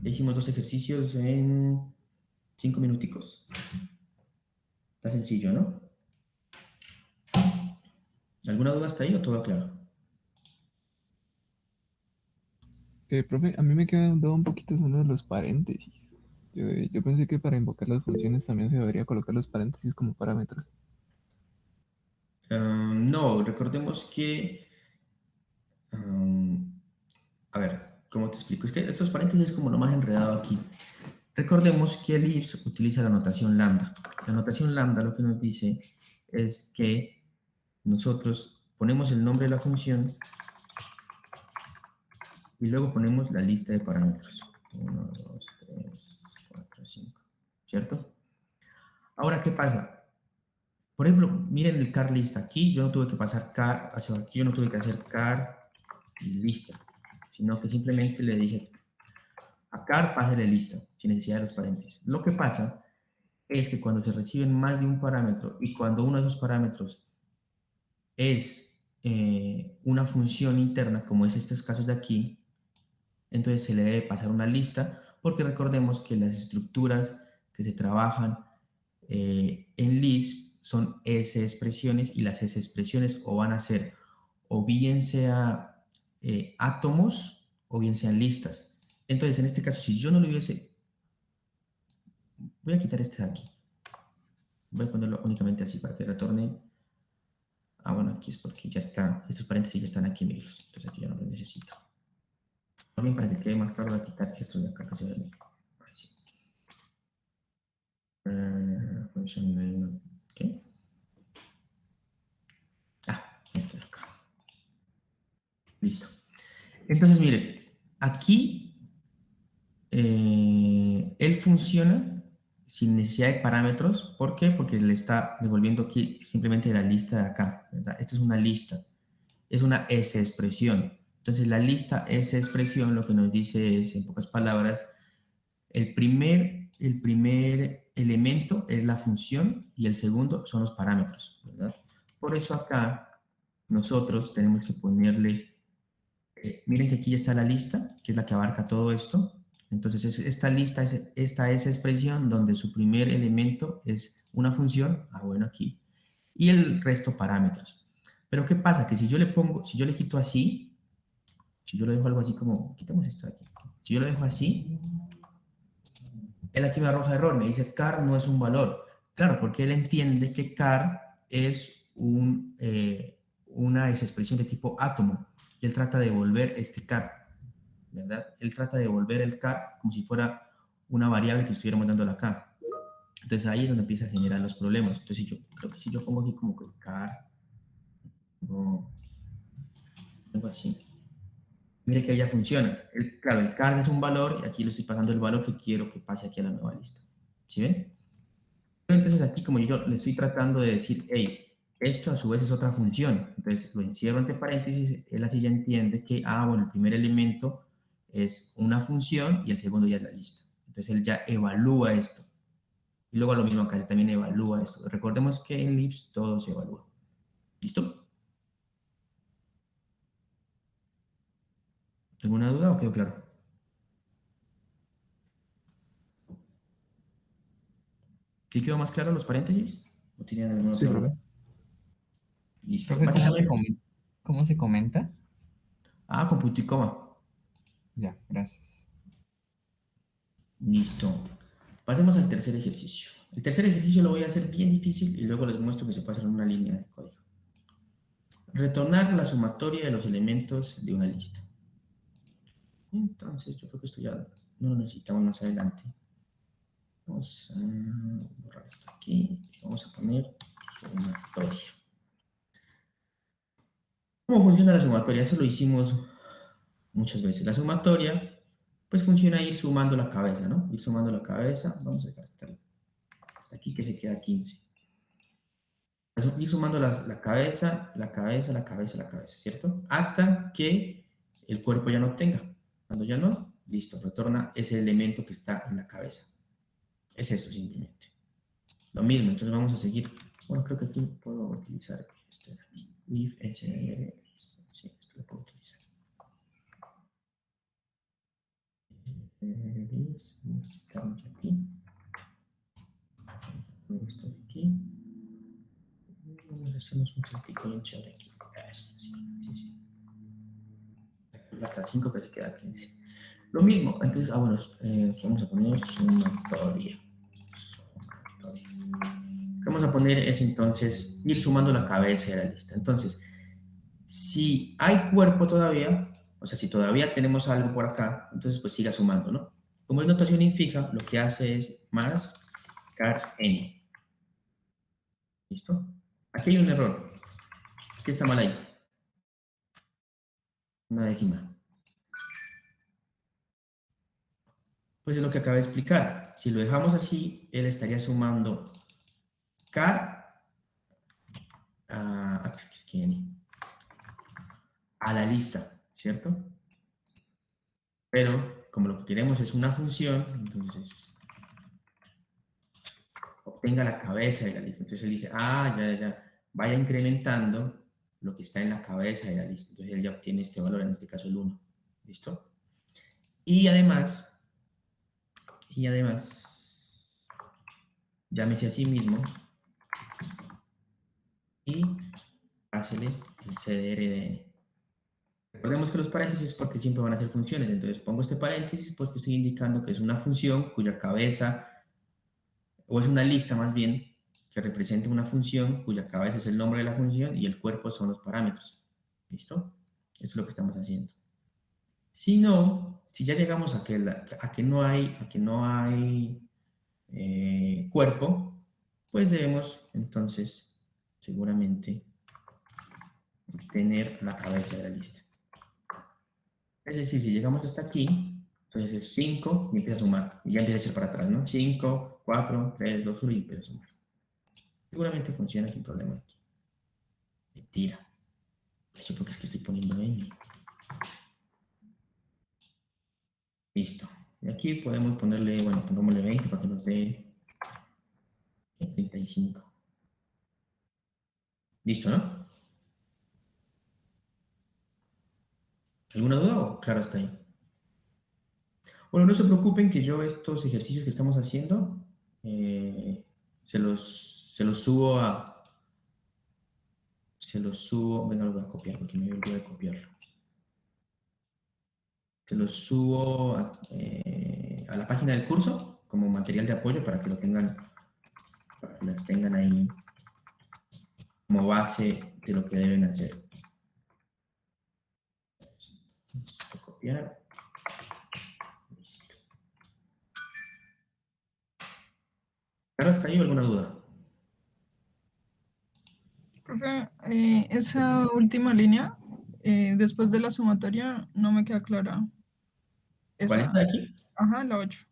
Ya hicimos 2 ejercicios en 5 minuticos. Está sencillo, ¿no? ¿Alguna duda hasta ahí o todo claro? Profe, a mí me queda duda un poquito sobre los paréntesis. Yo pensé que para invocar las funciones también se debería colocar los paréntesis como parámetros. No, recordemos que... a ver, ¿cómo te explico? Es que estos paréntesis es como lo más enredado aquí. Recordemos que el if utiliza la notación lambda. La notación lambda lo que nos dice es que nosotros ponemos el nombre de la función y luego ponemos la lista de parámetros. 1, 2, 3, 4, 5. ¿Cierto? Ahora, ¿qué pasa? Por ejemplo, miren el car lista. Aquí yo no tuve que pasar car, hacia aquí yo no tuve que hacer car y lista, sino que simplemente le dije a car pásale lista, sin necesidad de los paréntesis. Lo que pasa es que cuando se reciben más de un parámetro y cuando uno de esos parámetros es una función interna, como es estos casos de aquí, entonces se le debe pasar una lista, porque recordemos que las estructuras que se trabajan en Lisp son S expresiones y las S expresiones o van a ser o bien sea átomos o bien sean listas. Entonces, en este caso, si yo no lo hubiese... Voy a quitar este de aquí. Voy a ponerlo únicamente así para que retorne. Ah, bueno, aquí es porque ya está. Estos paréntesis ya están aquí, amigos. Entonces aquí ya no los necesito. También para que quede más claro, voy a quitar estos de acá que se ven. Así. Función de... ¿Qué? Ah, este de acá. Listo. Entonces, mire, aquí él funciona sin necesidad de parámetros. ¿Por qué? Porque le está devolviendo aquí simplemente la lista de acá, ¿verdad? Esto es una lista, es una S expresión. Entonces, la lista S expresión lo que nos dice es, en pocas palabras, el primer elemento es la función y el segundo son los parámetros, ¿verdad? Por eso acá nosotros tenemos que ponerle miren que aquí ya está la lista, que es la que abarca todo esto. Entonces, esta lista es esta es expresión donde su primer elemento es una función, ah, bueno, aquí, y el resto parámetros. Pero ¿qué pasa? Que si yo le pongo, si yo le quito así, si yo lo dejo algo así como, quitamos esto de aquí, si yo lo dejo así, él aquí me arroja error, me dice car no es un valor. Claro, porque él entiende que car es una expresión de tipo átomo, y él trata de devolver este car. ¿Verdad? Él trata de devolver el car como si fuera una variable que estuviéramos dando acá. Entonces ahí es donde empieza a generar los problemas. Entonces yo creo que si yo pongo aquí como que car, no, algo así. Mire que ya funciona. Claro, el car es un valor y aquí le estoy pasando el valor que quiero que pase aquí a la nueva lista. ¿Sí ven? Entonces aquí como yo le estoy tratando de decir, hey, esto a su vez es otra función. Entonces lo encierro entre paréntesis, él así ya entiende que, bueno, el primer elemento es una función y el segundo ya es la lista. Entonces él ya evalúa esto. Y luego lo mismo acá, él también evalúa esto. Recordemos que en Lisp todo se evalúa. ¿Listo? ¿Alguna duda o quedó claro? ¿Sí quedó más claro los paréntesis? ¿O tienen alguna Sí, otra profe. duda? Listo. Profe, Básicamente, cómo se comenta? con punto y coma. Ya, gracias. Listo. Pasemos al tercer ejercicio. El tercer ejercicio lo voy a hacer bien difícil y luego les muestro que se puede hacer en una línea de código. Retornar la sumatoria de los elementos de una lista. Entonces, yo creo que esto ya no lo necesitamos más adelante. Vamos a borrar esto aquí. Vamos a poner sumatoria. ¿Cómo funciona la sumatoria? Eso lo hicimos muchas veces. La sumatoria, pues funciona ir sumando la cabeza, ¿no? Ir sumando la cabeza. Vamos a dejar hasta aquí que se queda 15. Ir sumando la cabeza, la cabeza, la cabeza, la cabeza, ¿cierto? Hasta que el cuerpo ya no tenga. Cuando ya no, listo, retorna ese elemento que está en la cabeza. Es esto simplemente. Lo mismo, entonces vamos a seguir. Bueno, creo que aquí puedo utilizar este de aquí. If SR, sí, esto lo puedo utilizar. Vamos a quitarnos aquí. Esto de aquí. Vamos a hacernos un saltico bien chévere aquí. Eso, sí, sí, sí. Hasta 5, pero se queda 15. Lo mismo, entonces, bueno, ¿qué vamos a poner? Sumatoria. Sumatoria. Lo que vamos a poner es entonces ir sumando la cabeza de la lista. Entonces, si hay cuerpo todavía, o sea, si todavía tenemos algo por acá, entonces pues siga sumando, ¿no? Como es notación infija, lo que hace es más car n. ¿Listo? Aquí hay un error. ¿Qué está mal ahí? Una décima. Pues es lo que acabo de explicar. Si lo dejamos así, él estaría sumando car a la lista, ¿cierto? Pero como lo que queremos es una función, entonces obtenga la cabeza de la lista. Entonces él dice, ya, vaya incrementando lo que está en la cabeza de la lista. Entonces él ya obtiene este valor, en este caso el 1. ¿Listo? Y además, llámese a sí mismo y pásele el CDRDN. Recordemos que los paréntesis porque siempre van a ser funciones, entonces pongo este paréntesis porque estoy indicando que es una función cuya cabeza, o es una lista más bien, que representa una función cuya cabeza es el nombre de la función y el cuerpo son los parámetros. ¿Listo? Eso es lo que estamos haciendo. Si no, si ya llegamos a que no hay cuerpo, pues debemos entonces seguramente tener la cabeza de la lista. Es decir, si llegamos hasta aquí, entonces es 5 y empieza a sumar. Y ya empieza a echar para atrás, ¿no? 5, 4, 3, 2, 1 y empieza a sumar. Seguramente funciona sin problema aquí. Mentira. Eso porque es que estoy poniendo N. Listo. Y aquí podemos ponerle, bueno, pongámosle 20 para que nos dé 35. Listo, ¿no? ¿Alguna duda o claro está ahí? Bueno, no se preocupen que yo estos ejercicios que estamos haciendo se los subo venga, lo voy a copiar porque me olvidé de copiarlo. Se los subo a la página del curso como material de apoyo para que lo tengan, para que las tengan ahí como base de lo que deben hacer. Vamos a copiar. Listo. ¿Claro? ¿Está ahí alguna duda? Profe, esa última línea, después de la sumatoria, no me queda clara. ¿Cuál Esa, está aquí? ajá, la 8.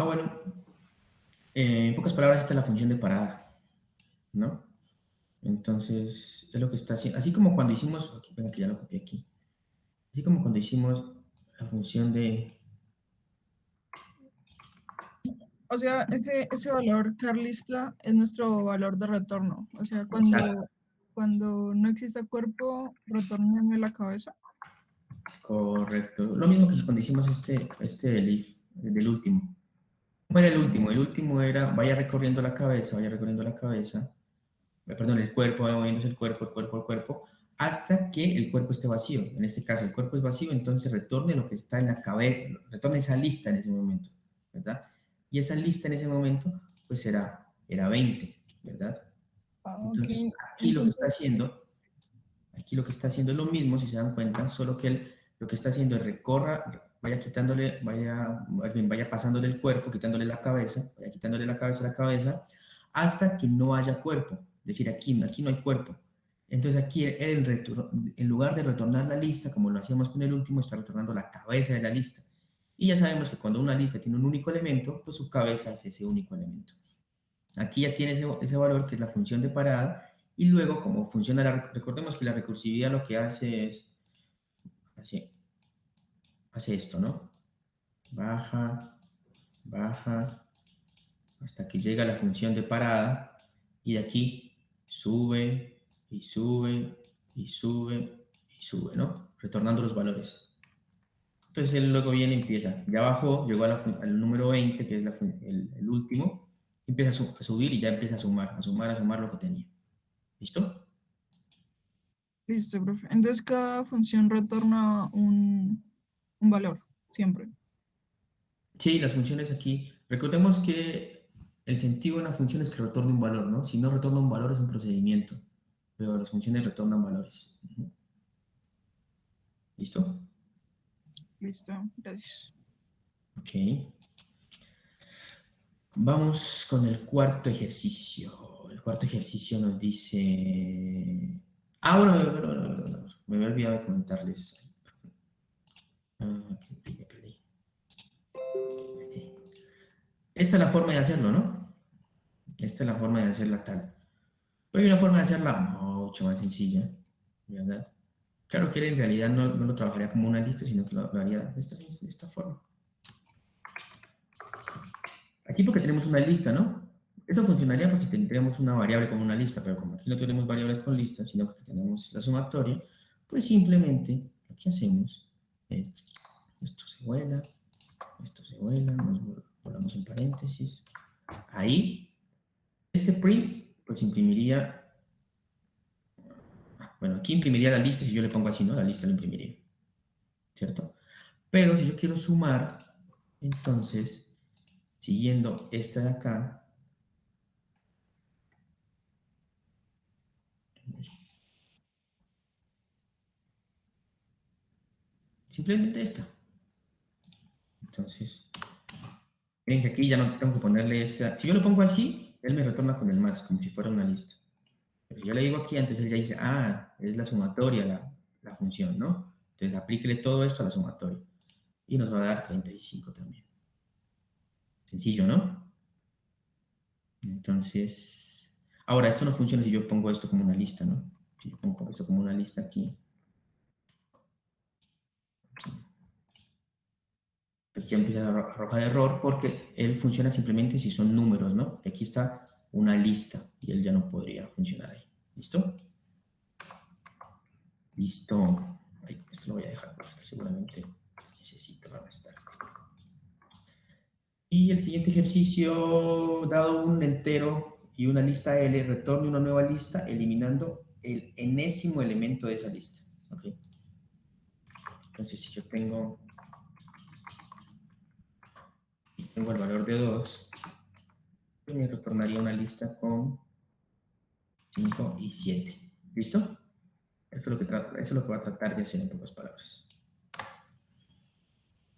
Bueno, en pocas palabras esta es la función de parada, ¿no? Entonces, es lo que está haciendo. Así como cuando hicimos, aquí, venga que ya lo copié aquí. Así como cuando hicimos la función de... O sea, ese valor carlista es nuestro valor de retorno. O sea, Exacto, cuando no existe cuerpo, retorname la cabeza. correcto. Lo mismo que cuando hicimos del if, del último. ¿Cómo era el último? El último era, vaya recorriendo la cabeza, perdón, el cuerpo, vaya moviéndose el cuerpo, hasta que el cuerpo esté vacío. En este caso, el cuerpo es vacío, entonces retorne lo que está en la cabeza, retorne esa lista en ese momento, ¿verdad? Y esa lista en ese momento, pues era 20, ¿verdad? Ah, ok. Entonces, Entonces, aquí lo que está haciendo es lo mismo, si se dan cuenta, solo que él lo que está haciendo es vaya pasándole el cuerpo, quitándole la cabeza, vaya quitándole la cabeza, hasta que no haya cuerpo. Es decir, aquí no hay cuerpo. Entonces aquí en lugar de retornar la lista, como lo hacíamos con el último, está retornando la cabeza de la lista. Y ya sabemos que cuando una lista tiene un único elemento, pues su cabeza es ese único elemento. Aquí ya tiene ese valor que es la función de parada y luego como funciona recordemos que la recursividad lo que hace es hace esto, ¿no? Baja, baja, hasta que llega la función de parada y de aquí sube y sube y sube y sube, ¿no? Retornando los valores. Entonces él luego viene y empieza, ya bajó, llegó al número 20, que es el último, empieza a subir y ya empieza a sumar lo que tenía. ¿Listo? Listo, profe. Entonces cada función retorna un valor, siempre. Sí, las funciones aquí, recordemos que el sentido de una función es que retorne un valor, ¿no? Si no retorna un valor es un procedimiento, pero las funciones retornan valores. Ujú. ¿Listo? Listo, gracias. Ok. Vamos con el cuarto ejercicio. El cuarto ejercicio nos dice... Ah, bueno, me había olvidado de comentarles. Aquí me perdí. Sí. Esta es la forma de hacerlo, ¿no? Esta es la forma de hacerla tal. Pero hay una forma de hacerla mucho más sencilla, ¿verdad? Claro que él en realidad no lo trabajaría como una lista, sino que lo haría de esta forma. Aquí porque tenemos una lista, ¿no? Eso funcionaría porque tendríamos una variable con una lista, pero como aquí no tenemos variables con listas, sino que tenemos la sumatoria, pues simplemente lo que hacemos es esto se vuela, nos volamos en paréntesis. Ahí, este print, pues imprimiría, bueno, aquí imprimiría la lista si yo le pongo así, ¿no? La lista la imprimiría, ¿cierto? Pero si yo quiero sumar, entonces, siguiendo esta de acá, simplemente esta. Entonces, miren que aquí ya no tengo que ponerle esta. Si yo lo pongo así, él me retorna con el más, como si fuera una lista. Pero si yo le digo aquí, antes él ya dice, ah, es la sumatoria la función, ¿no? Entonces, aplíquele todo esto a la sumatoria. Y nos va a dar 35 también. Sencillo, ¿no? Entonces, ahora esto no funciona si yo pongo esto como una lista, ¿no? Si yo pongo esto como una lista aquí, pues ya empieza a arrojar error porque él funciona simplemente si son números, ¿no? Aquí está una lista y él ya no podría funcionar ahí. ¿Listo? Listo. Ay, esto lo voy a dejar porque esto seguramente necesito más tarde. Y el siguiente ejercicio, dado un entero y una lista L, retorne una nueva lista eliminando el enésimo elemento de esa lista. ¿Ok? Entonces, si yo tengo el valor de 2, pues me retornaría una lista con 5 y 7. ¿Listo? Eso es lo que va a tratar de hacer en pocas palabras.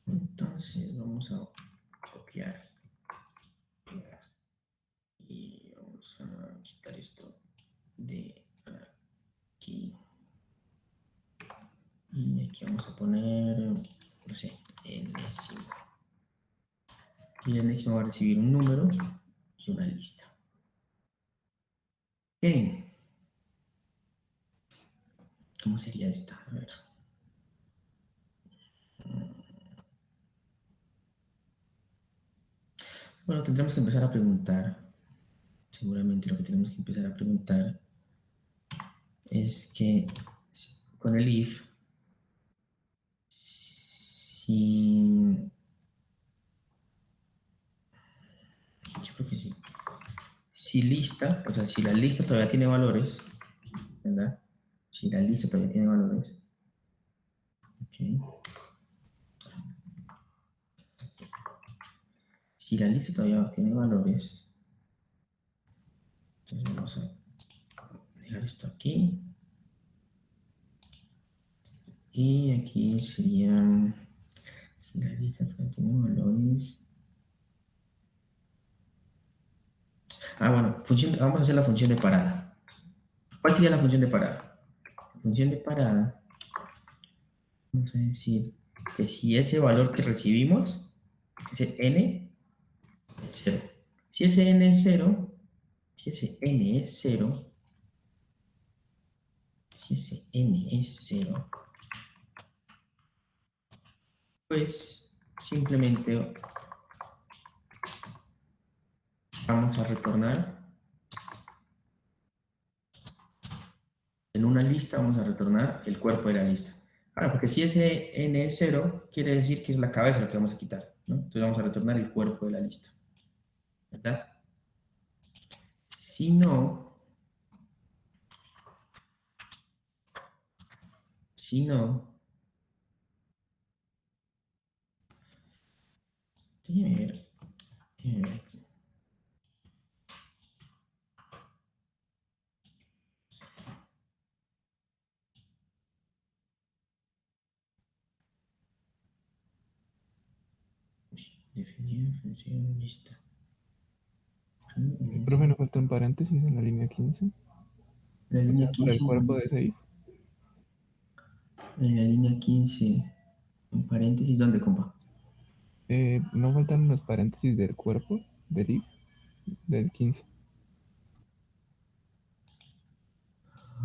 Entonces, vamos a copiar, pegar, y vamos a quitar esto de aquí. Y aquí vamos a poner, no sé, enésimo. Y el enésimo va a recibir un número y una lista. Ok. ¿Cómo sería esta? A ver. Bueno, tendremos que empezar a preguntar. Seguramente lo que tenemos que empezar a preguntar es que con el if, si... Yo creo que sí. Si lista, o sea, si la lista todavía tiene valores, ¿verdad? Si la lista todavía tiene valores. Ok. Si la lista todavía tiene valores, entonces vamos a dejar esto aquí. Y aquí serían, si la lista todavía tiene valores. Ah, bueno, vamos a hacer la función de parada. ¿Cuál sería la función de parada? La función de parada, vamos a decir que si ese valor que recibimos, ese n, es 0. Si ese n es 0, si ese n es 0, si ese n es 0, pues simplemente vamos a retornar en una lista, vamos a retornar el cuerpo de la lista. Claro, porque si ese n es 0, quiere decir que es la cabeza lo que vamos a quitar, ¿no? Entonces vamos a retornar el cuerpo de la lista, ¿verdad? Si no, déjeme ver, déjeme ver aquí. Definir función lista. Profe, nos falta un paréntesis en la línea 15. La O línea sea, para el 15, cuerpo de ese if. en la línea 15, un paréntesis, ¿dónde, compa? No faltan los paréntesis del cuerpo del if del 15.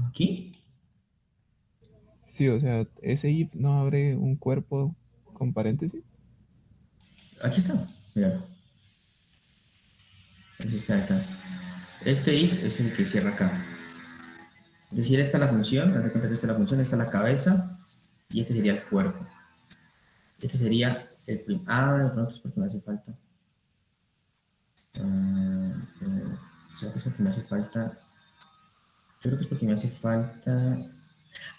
¿Aquí? Sí, o sea, ese if no abre un cuerpo con paréntesis. Aquí está, mira. Aquí está, acá. Este if es el que cierra acá. Es decir, esta es la función, haz de cuenta que esta es la función, esta es la cabeza, y este sería el cuerpo. Este sería el de pronto es porque me hace falta. ¿Será que es porque me hace falta? Yo creo que es porque me hace falta.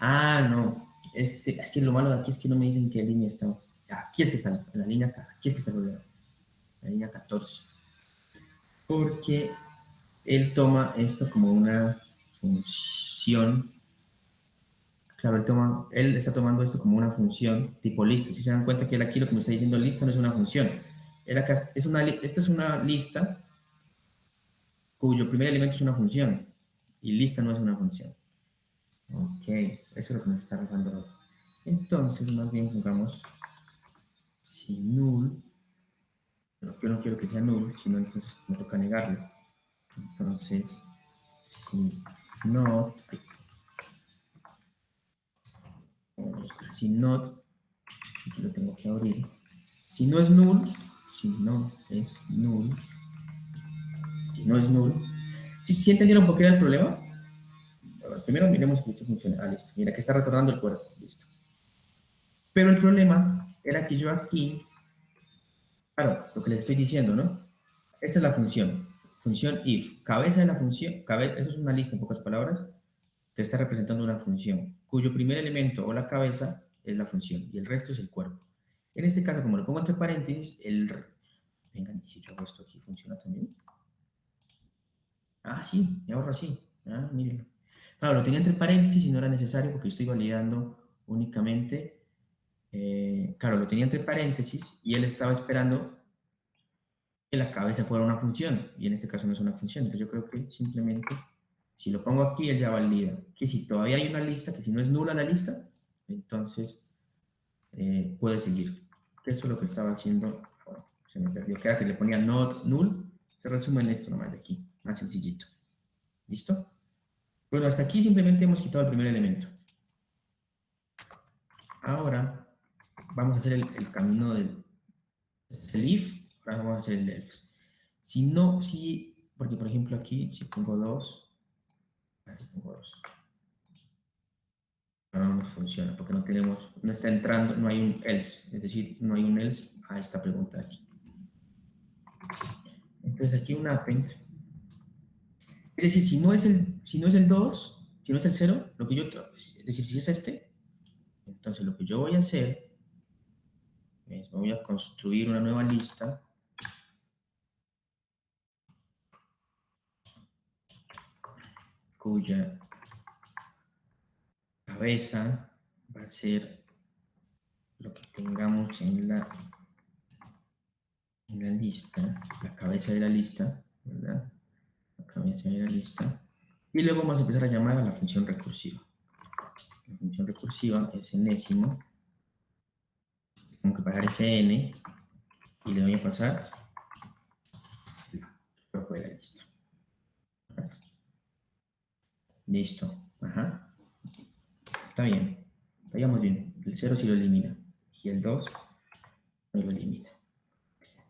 No. Es que lo malo de aquí es que no me dicen qué línea está. Aquí es que está, en la línea acá. Aquí es que está en la línea 14. Porque él toma esto como una función. Claro, él está tomando esto como una función tipo lista. Si se dan cuenta que él aquí lo que me está diciendo lista no es una función. Esta es una lista cuyo primer elemento es una función y lista no es una función. Ok, eso es lo que nos está arrojando ahora. Entonces, más bien jugamos si null, pero yo no quiero que sea null, sino entonces me toca negarlo. Entonces, si not, aquí lo tengo que abrir. Si no es null, si no es null, si no es null. ¿Sí entendieron por qué era el problema? Bueno, primero miremos que esto funciona. Listo. Mira que está retornando el cuerpo. Listo. Pero el problema era que yo aquí, claro, lo que les estoy diciendo, ¿no? Esta es la función. Función if. Cabeza de la función, eso es una lista en pocas palabras, que está representando una función, cuyo primer elemento o la cabeza es la función y el resto es el cuerpo. En este caso, como lo pongo entre paréntesis, vengan, y si yo hago esto aquí, ¿funciona también? Sí, me ahorro así. Mírenlo. Claro, lo tenía entre paréntesis y no era necesario porque estoy validando únicamente. Claro, lo tenía entre paréntesis y él estaba esperando que la cabeza fuera una función, y en este caso no es una función. Entonces yo creo que simplemente, si lo pongo aquí, él ya valida que si todavía hay una lista, que si no es nula la lista, entonces puede seguir. Eso es lo que estaba haciendo. Bueno, se me perdió. Que era que le ponía not null, se resume en esto nomás de aquí, más sencillito. ¿Listo? Bueno, hasta aquí simplemente hemos quitado el primer elemento. Ahora vamos a hacer el camino del if. Ahora vamos a hacer el else. Porque por ejemplo aquí, si pongo 2, no funciona, porque no está entrando, no hay un else, es decir, no hay un else a esta pregunta aquí. Entonces aquí un append, es decir, si no es el 2, si no es el 0, es decir, si es este, entonces lo que yo voy a hacer es, voy a construir una nueva lista cuya cabeza va a ser lo que tengamos en la lista, la cabeza de la lista, ¿verdad? La cabeza de la lista. Y luego vamos a empezar a llamar a la función recursiva. La función recursiva es enésimo. Tengo que pasar ese n y le voy a pasar el cuerpo de la lista. Listo. Ajá. Está bien. Vayamos bien. El 0 sí lo elimina. Y el 2 no lo elimina.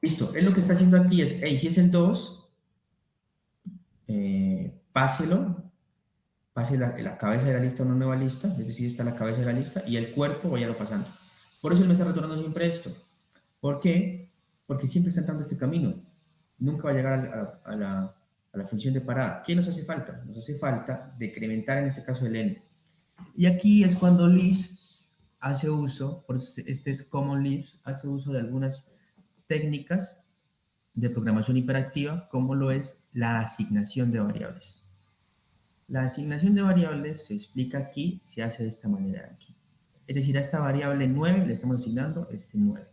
Listo. Él lo que está haciendo aquí es, si es el 2, páselo pase la cabeza de la lista a una nueva lista, es decir, está la cabeza de la lista, y el cuerpo vaya pasando. Por eso él me está retornando siempre esto. ¿Por qué? Porque siempre está entrando este camino. Nunca va a llegar a la función de parada. ¿Qué nos hace falta? Nos hace falta decrementar en este caso el n. Y aquí es cuando Lisp hace uso, por este es Common Lisp, hace uso de algunas técnicas de programación hiperactiva, como lo es la asignación de variables. La asignación de variables se explica aquí, se hace de esta manera aquí. Es decir, a esta variable 9 le estamos asignando este 9.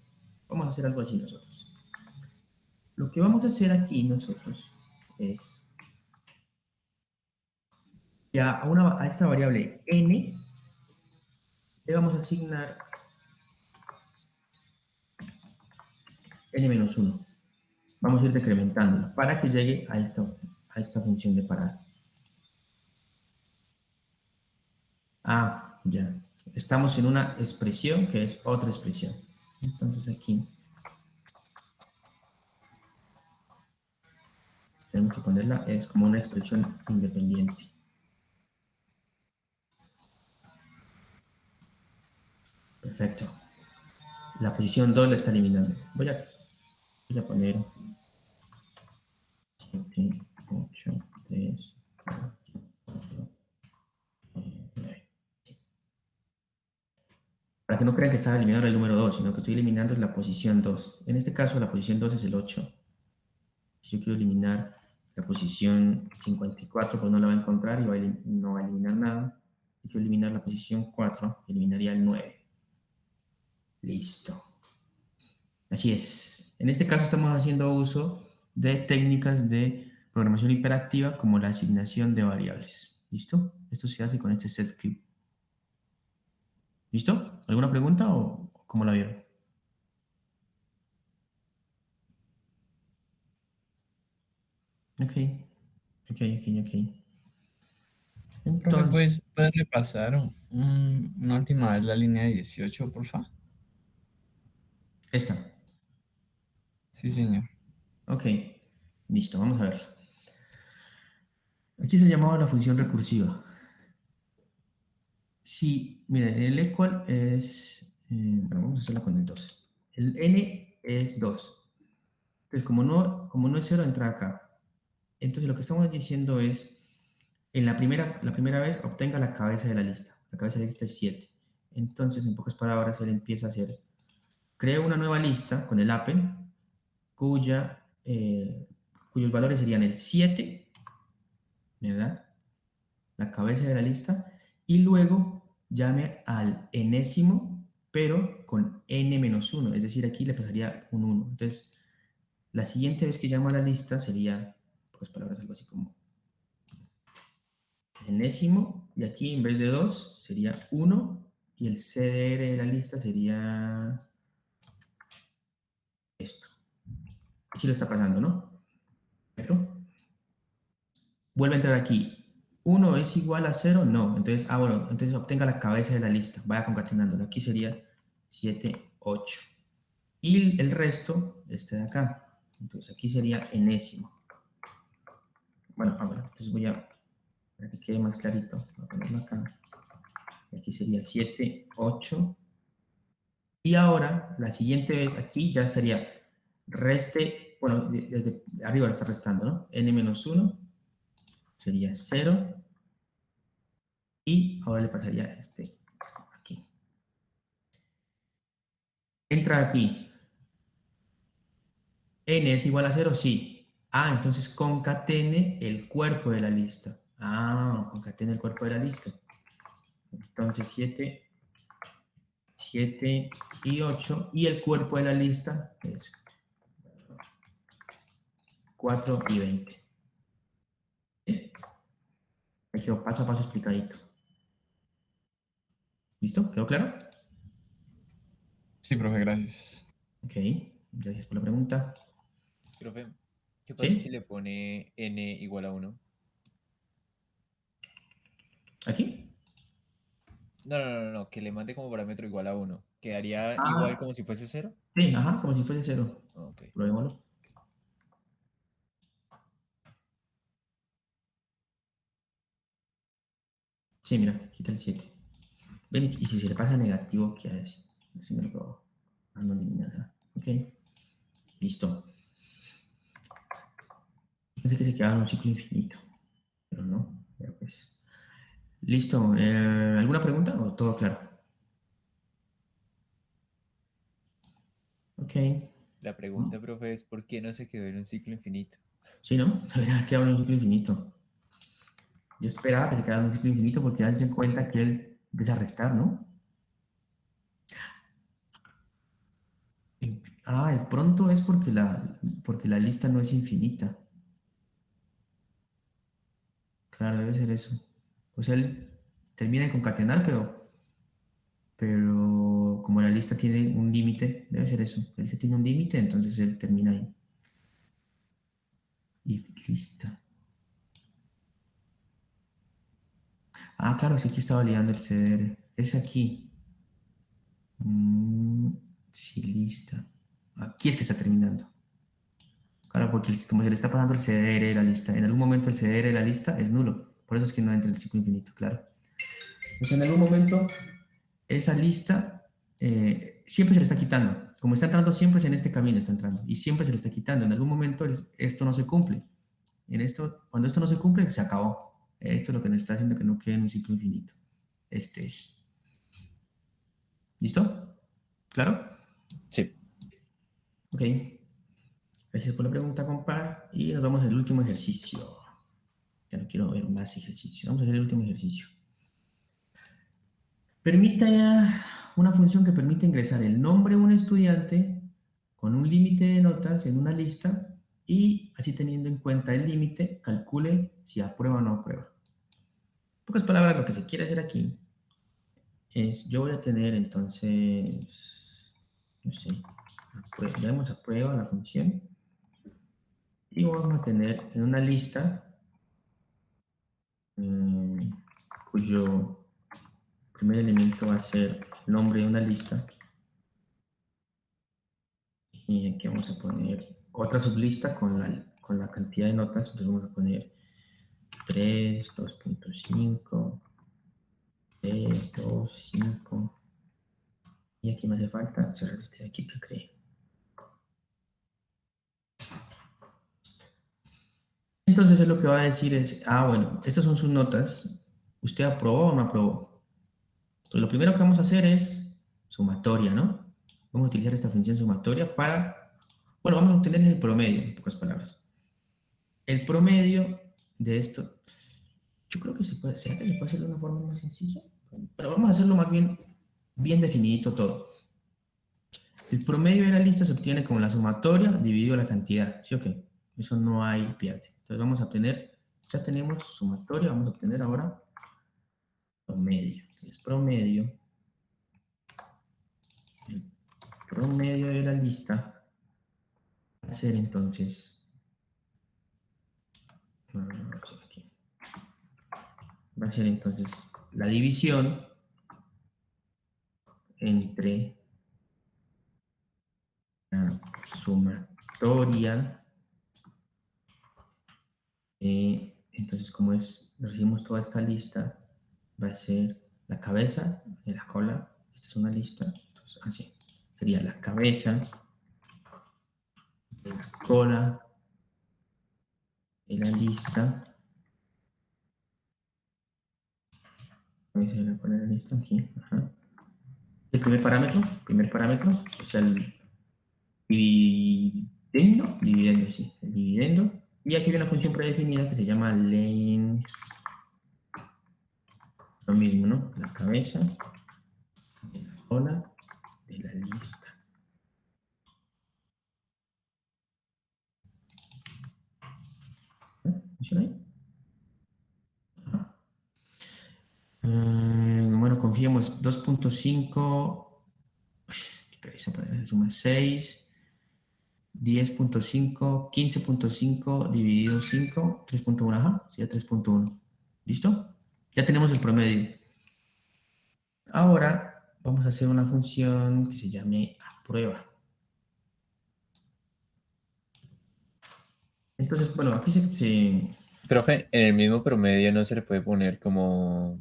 Vamos a hacer algo así nosotros. Lo que vamos a hacer aquí nosotros es que a esta variable n le vamos a asignar n-1. Vamos a ir decrementándola para que llegue a esta función de parada. Ah, ya. Estamos en una expresión que es otra expresión. Entonces aquí tenemos que ponerla, es como una expresión independiente. Perfecto. La posición 2 la está eliminando. Voy a poner 7, 8, 3, 4, 9. Para que no crean que estaba eliminando el número 2, sino que estoy eliminando la posición 2. En este caso, la posición 2 es el 8. Si yo quiero eliminar la posición 54, pues no la va a encontrar y no va a eliminar nada. Si quiero eliminar la posición 4, eliminaría el 9. Listo. Así es. En este caso estamos haciendo uso de técnicas de programación hiperactiva como la asignación de variables. ¿Listo? Esto se hace con este setcube. ¿Listo? ¿Alguna pregunta o cómo la vieron? Ok. Profe, Entonces, ¿puedes repasar una última vez la línea 18, por favor? esta. Sí, señor. Ok. Listo, vamos a ver. Aquí se llamaba la función recursiva. Sí, miren, el equal es... bueno, vamos a hacerla con el 2. El n es 2. Entonces, como no es 0, entra acá. Entonces, lo que estamos diciendo es, la primera vez obtenga la cabeza de la lista. La cabeza de la lista es 7. Entonces, en pocas palabras, él empieza a hacer, crea una nueva lista con el append, cuyos valores serían el 7, ¿verdad? La cabeza de la lista, y luego llame al enésimo, pero con n-1, es decir, aquí le pasaría un 1. Entonces, la siguiente vez que llamo a la lista sería, pues palabras algo así como enésimo, y aquí en vez de 2 sería 1, y el CDR de la lista sería esto. Así lo está pasando, ¿no? ¿Cierto? Vuelve a entrar aquí. 1 es igual a 0, no. Entonces, bueno, entonces obtenga la cabeza de la lista. Vaya concatenándolo. Aquí sería 7, 8. Y el resto, este de acá. Entonces, aquí sería enésimo. Bueno, entonces voy a, para que quede más clarito, voy a ponerlo acá. Y aquí sería 7, 8. Y ahora, la siguiente vez, aquí ya sería reste, bueno, desde arriba lo está restando, ¿no? n-1 sería 0. Y ahora le pasaría este aquí. Entra aquí. N es igual a 0, sí. Entonces concatene el cuerpo de la lista. Concatene el cuerpo de la lista. Entonces 7, 7 y 8. Y el cuerpo de la lista es 4 y 20. ¿Sí? Me quedó paso a paso explicadito. ¿Listo? ¿Quedó claro? Sí, profe, gracias. Ok. Gracias por la pregunta. Profe, ¿qué pasa si ¿Sí? le pone n igual a 1? ¿Aquí? No, que le mande como parámetro igual a 1. ¿Quedaría igual Ah, como si fuese 0? sí, como si fuese 0. Ok. Probémoslo. Sí, mira, quita el 7. Ven, y si se le pasa negativo, ¿qué hace? Si me lo no elimina nada. Ok, listo. Pensé que se quedaba en un ciclo infinito, pero no. Ya pues. Listo. ¿Alguna pregunta o todo claro? Ok. La pregunta, profe, es ¿por qué no se quedó en un ciclo infinito? Sí, ¿no? Debería quedar en un ciclo infinito. Yo esperaba que se quedara en un ciclo infinito porque ya se den cuenta que él empieza a restar, ¿no? Ah, de pronto es porque la lista no es infinita. Claro, debe ser eso. O sea, él termina de concatenar, pero como la lista tiene un límite, debe ser eso. Él se tiene un límite, entonces él termina ahí. Y lista. Ah, claro, sí, aquí está validando el CDR. Es aquí. Sí, lista. Aquí es que está terminando. Claro, porque como se le está pasando el CDR de la lista, en algún momento el CDR de la lista es nulo. Por eso es que no entra en el ciclo infinito, claro. Pues en algún momento esa lista siempre se le está quitando. Como está entrando, siempre es en este camino está entrando. Y siempre se le está quitando. En algún momento esto no se cumple. Cuando esto no se cumple, se acabó. Esto es lo que nos está haciendo que no quede en un ciclo infinito. Este es. ¿Listo? ¿Claro? Sí. Ok. Gracias por la pregunta, compa. Y nos vamos al último ejercicio. Ya no quiero ver más ejercicios. Vamos a hacer el último ejercicio. Permita una función que permite ingresar el nombre de un estudiante con un límite de notas en una lista y así teniendo en cuenta el límite, calcule si aprueba o no aprueba. En pocas palabras, lo que se quiere hacer aquí es, yo voy a tener entonces, no sé, ya hemos aprueba la función y vamos a tener en una lista cuyo primer elemento va a ser el nombre de una lista y aquí vamos a poner otra sublista con la cantidad de notas, entonces vamos a poner 3, 2.5, 3, 2, 5 y aquí me hace falta cerrar este de aquí que creé. Entonces él lo que va a decir es, bueno, estas son sus notas, ¿usted aprobó o no aprobó? Entonces lo primero que vamos a hacer es sumatoria, ¿no? Vamos a utilizar esta función sumatoria bueno, vamos a obtener el promedio, en pocas palabras. El promedio de esto, yo creo que ¿será que se puede hacer de una forma más sencilla? Pero vamos a hacerlo más bien definidito todo. El promedio de la lista se obtiene como la sumatoria dividido la cantidad, ¿sí o qué? Eso no hay pierde. Entonces vamos a obtener, ya tenemos sumatoria, vamos a obtener ahora promedio. Entonces el promedio de la lista va a ser entonces, aquí, va a ser entonces la división entre la sumatoria. Entonces, como recibimos toda esta lista, va a ser la cabeza de la cola. Esta es una lista. Entonces, así. Sería la cabeza de la cola de la lista. Cabeza de la cola de la lista, aquí. Ajá. El primer parámetro, o sea, el dividendo, sí, el dividendo. Y aquí hay una función predefinida que se llama len. Lo mismo, ¿no? La cabeza de la cola de la lista. ¿Funciona ahí? Ajá. Bueno, confiemos 2.5, qué pereza para hacer suma 6, 10.5, 15.5 dividido 5, 3.1, ajá, sería 3.1. ¿Listo? Ya tenemos el promedio. Ahora vamos a hacer una función que se llame aprueba. Entonces, bueno, aquí Profe, en el mismo promedio no se le puede poner como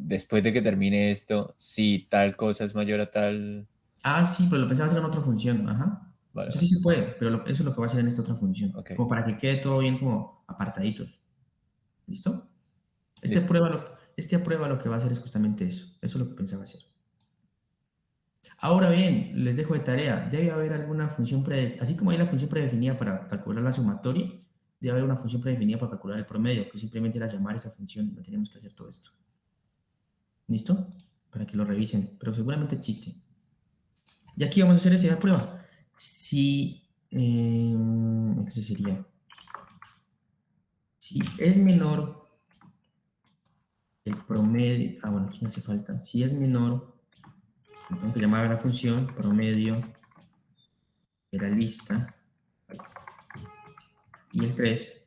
después de que termine esto, si tal cosa es mayor a tal... Ah, sí, pero lo pensaba hacer en otra función. Ajá. Vale, Eso vale. sí se puede, pero eso es lo que voy a hacer en esta otra función. Ok. Como para que quede todo bien como apartaditos. ¿Listo? Listo. Este aprueba lo que va a hacer es justamente eso. Eso es lo que pensaba hacer. Ahora bien, les dejo de tarea. Debe haber alguna función así como hay la función predefinida para calcular la sumatoria, debe haber una función predefinida para calcular el promedio, que simplemente era llamar esa función. No tenemos que hacer todo esto. ¿Listo? Para que lo revisen. Pero seguramente existe. Y aquí vamos a hacer esa prueba. Si, entonces sería, si es menor el promedio, bueno, aquí no hace falta. Si es menor, tengo que llamar a la función promedio de la lista y el 3.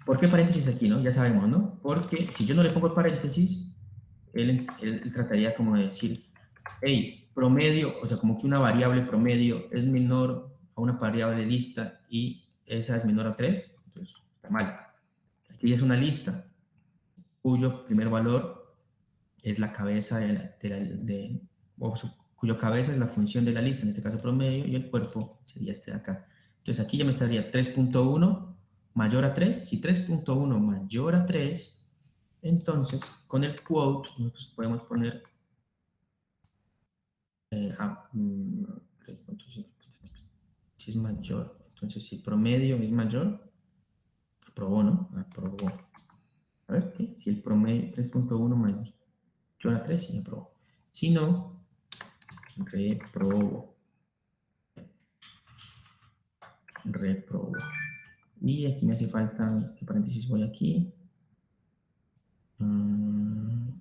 ¿Por qué paréntesis aquí, no? Ya sabemos, ¿no? Porque si yo no le pongo el paréntesis, él trataría como de decir, hey, promedio, o sea, como que una variable promedio es menor a una variable lista y esa es menor a 3, entonces está mal. Aquí es una lista cuyo primer valor es la cabeza cuyo cabeza es la función de la lista, en este caso promedio, y el cuerpo sería este de acá. Entonces aquí ya me estaría 3.1 mayor a 3. Si 3.1 mayor a 3, entonces con el quote nosotros podemos poner 3.5. Si es mayor, entonces si el promedio es mayor, aprobó, ¿no? Aprobó. A ver, ¿qué? Si el promedio 3.1 mayor a 3, sí aprobó. Si no, reprobo. Reprobo. Y aquí me hace falta, ¿qué paréntesis voy aquí? Me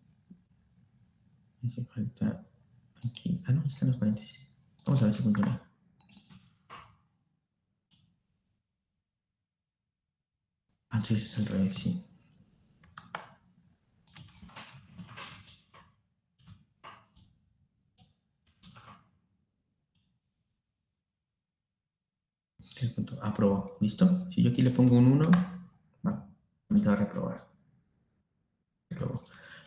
hace falta aquí. Ah, no, están los paréntesis. Vamos a ver si funciona. Ah, entonces es al revés, sí. Aprobó. ¿Listo? Si yo aquí le pongo un 1, me va a reprobar. Reprobó.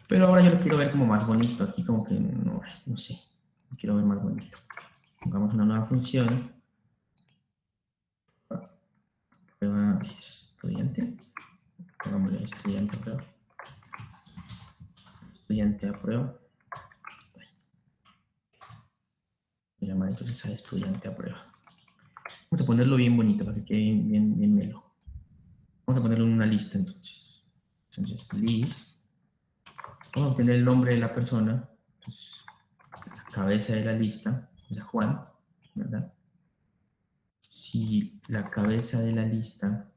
Pero ahora yo lo quiero ver como más bonito. Aquí como que no sé. Lo quiero ver más bonito. Pongamos una nueva función. Prueba estudiante. Pongámosle estudiante a prueba. Estudiante a prueba. Voy a llamar entonces a estudiante a prueba. Vamos a ponerlo bien bonito para que quede bien melo. Vamos a ponerlo en una lista entonces. Entonces, list. Vamos a obtener el nombre de la persona. Entonces, la cabeza de la lista, o sea, Juan, ¿verdad? Si la cabeza de la lista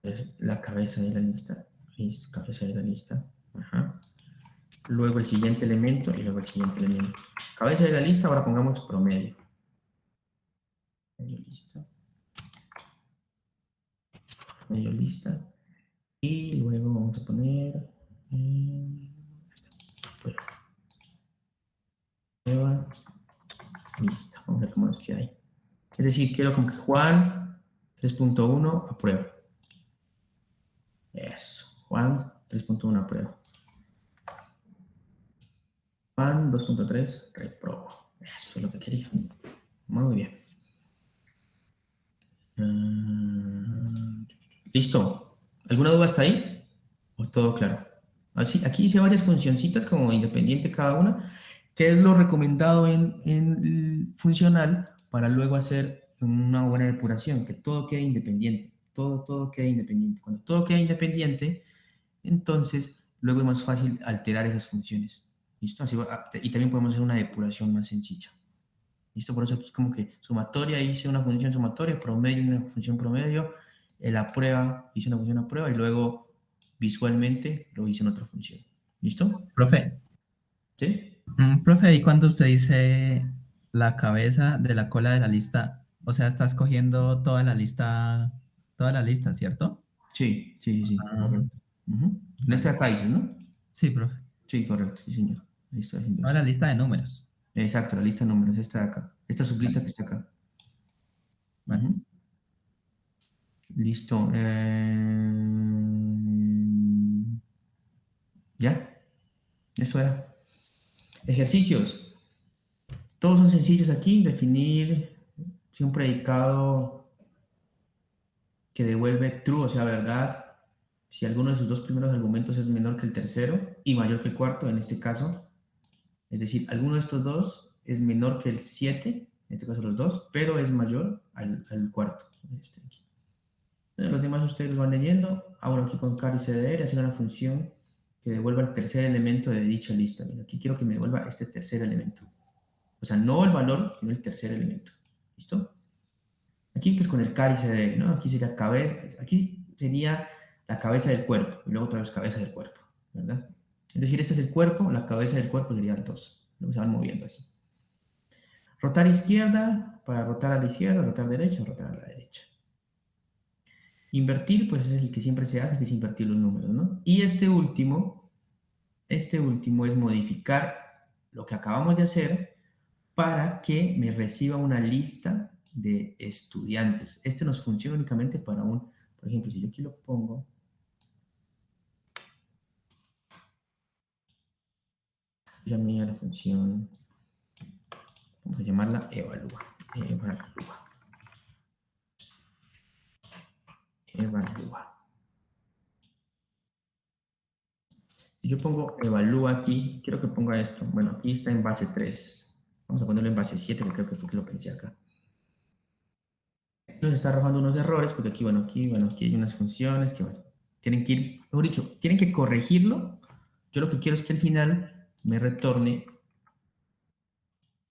es la cabeza de la lista, es cabeza de la lista. Ajá. Luego el siguiente elemento y luego el siguiente elemento. Cabeza de la lista, ahora pongamos promedio. Medio lista. Medio lista. Y luego vamos a poner prueba. Prueba lista. Vamos a ver cómo nos queda ahí. Es decir, quiero como que Juan 3.1 aprueba. Eso. Juan 3.1 aprueba. Juan 2.3 reprobo. Eso es lo que quería. Muy bien. ¿Listo? ¿Alguna duda hasta ahí? ¿O todo claro? Así, aquí hice varias funcioncitas como independiente cada una, que es lo recomendado en el funcional para luego hacer una buena depuración, que todo quede independiente, todo quede independiente. Cuando todo queda independiente, entonces luego es más fácil alterar esas funciones. ¿Listo? Y también podemos hacer una depuración más sencilla. ¿Listo? Por eso aquí es como que sumatoria, hice una función sumatoria, promedio, una función promedio, la prueba, hice una función a prueba y luego visualmente lo hice en otra función. ¿Listo? Profe, ¿Sí? profe, y cuando usted dice la cabeza de la cola de la lista, o sea, está escogiendo toda la lista, ¿cierto? Sí, Ah, correcto. Ujú. En este vale. acá dices, ¿no? Sí, profe. Sí, correcto, sí, señor. Ahí está haciendo Toda eso. la lista de números. Exacto, la lista de números, esta de acá. Esta sublista que está acá. Vale. Ujú. Listo. ¿Ya? Eso era. Ejercicios. Todos son sencillos aquí. Definir si un predicado que devuelve true, o sea, verdad, si alguno de sus dos primeros argumentos es menor que el tercero y mayor que el cuarto, en este caso. Es decir, alguno de estos dos es menor que el 7, en este caso los dos, pero es mayor al cuarto. Este aquí. Los demás ustedes van leyendo. Ahora aquí con car y cdr, hacer una función que devuelva el tercer elemento de dicha lista. Mira, aquí quiero que me devuelva este tercer elemento. O sea, no el valor, sino el tercer elemento. ¿Listo? Aquí pues con el car y cdr, ¿no? Aquí sería cabeza, aquí sería la cabeza del cuerpo, y luego otra vez cabeza del cuerpo, ¿verdad? Es decir, este es el cuerpo, la cabeza del cuerpo sería el 2. Luego se van moviendo así. Rotar izquierda, para rotar a la izquierda, rotar derecha, rotar a la derecha. Invertir, pues es el que siempre se hace, que es invertir los números, ¿no? Y este último es modificar lo que acabamos de hacer para que me reciba una lista de estudiantes. Este nos funciona únicamente para por ejemplo, si yo aquí lo pongo, llamé a la función, vamos a llamarla evalúa. Si yo pongo evalúa aquí, quiero que ponga esto. Bueno, aquí está en base 3. Vamos a ponerlo en base 7, que creo que fue que lo pensé acá. Nos está arrojando unos errores, porque aquí, aquí hay unas funciones que, tienen que ir, mejor dicho, tienen que corregirlo. Yo lo que quiero es que al final me retorne,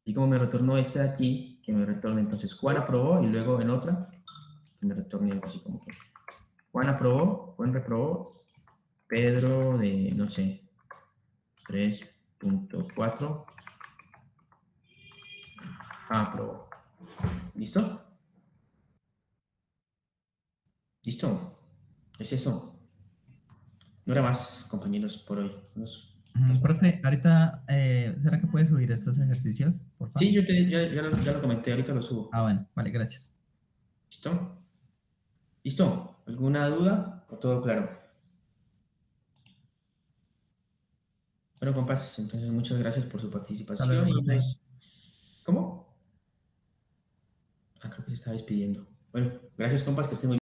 y como me retornó este de aquí, que me retorne entonces Juan aprobó, y luego en otra, que me retorne algo así como que Juan aprobó, Juan reprobó, Pedro de, no sé, 3.4 aprobó. ¿Listo? ¿Listo? Es eso. No era más, compañeros, por hoy. Profe, ahorita, ¿será que puede subir estos ejercicios, por favor? Sí, ya lo comenté, ahorita lo subo. Ah, bueno, vale, gracias. ¿Listo? ¿Listo? ¿Alguna duda o todo claro? Bueno, compas, entonces muchas gracias por su Hasta participación. luego, profe. ¿Cómo? Ah, creo que se estaba despidiendo. Bueno, gracias, compas, que estén muy bien.